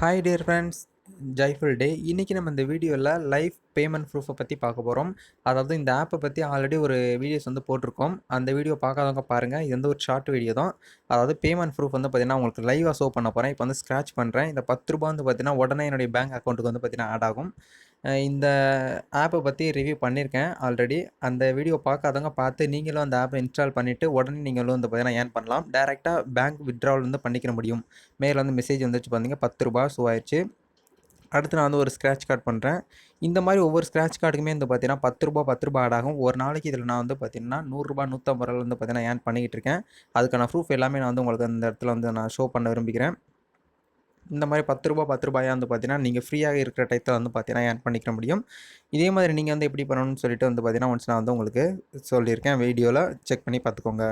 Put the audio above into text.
Hi dear friends, joyful டே. இன்றைக்கி நம்ம இந்த வீடியோவில் லைஃப் பேமெண்ட் ப்ரூஃபை பற்றி பார்க்க போகிறோம். அதாவது இந்த ஆப்பை பற்றி ஆல்ரெடி ஒரு வீடியோஸ் போட்டிருக்கோம். அந்த வீடியோ பார்க்காதவங்க பாருங்கள். இது ஒரு ஷார்ட் வீடியோ தான். அதாவது பேமெண்ட் ப்ரூஃப் பார்த்தீங்கன்னா உங்களுக்கு லைவாக ஷோ பண்ண போகிறேன். இப்போ ஸ்க்ராட்ச் பண்ணுறேன். இந்த ₹10 பார்த்தீங்கன்னா உடனே என்னுடைய பேங்க் அக்கௌண்ட்டுக்கு பார்த்தீங்கன்னா ஆட் ஆகும். இந்த ஆப்பை பற்றி ரிவ்யூ பண்ணியிருக்கேன் ஆல்ரெடி. அந்த வீடியோ பார்க்காதவங்க பார்த்து நீங்களும் அந்த ஆப்பை இன்ஸ்டால் பண்ணிவிட்டு உடனே நீங்களும் பார்த்தீங்கன்னா ஏர்ன் பண்ணலாம். டேரெக்டாக பேங்க் வித்ட்ராவல் பண்ணிக்கிற முடியும். மேலே மெசேஜ் வந்துச்சு பார்த்தீங்க ₹10 ஷோ ஆயிடுச்சு. அடுத்து நான் ஒரு ஸ்க்ராட்ச் கார்டு பண்ணுறேன். இந்த மாதிரி ஒவ்வொரு ஸ்க்ராட்ச் கார்டுக்குமே பார்த்தீங்கன்னா ₹10 ஆட் ஆகும். ஒரு நாளைக்கு இதில் நான் பார்த்தீங்கன்னா ₹100 ₹150 பார்த்தீங்கன்னா ஏர்ன் பண்ணிக்கிட்டு இருக்கேன். அதுக்கான ப்ரூஃப் எல்லாமே நான் உங்களுக்கு அந்த இடத்துல நான் ஷோ பண்ண விரும்புகிறேன். இந்த மாதிரி ₹10 பார்த்தீங்கன்னா நீங்கள் ஃப்ரீயாக இருக்கிற டயத்தில் பார்த்தீங்கன்னா ஏர்ன் பண்ணிக்க முடியும். இதே மாதிரி நீங்கள் எப்படி பண்ணணும்னு சொல்லிட்டு பார்த்தீங்கன்னா ஒன்ஸ் நான் உங்களுக்கு சொல்லியிருக்கேன். வீடியோவில் செக் பண்ணி பார்த்துக்கோங்க.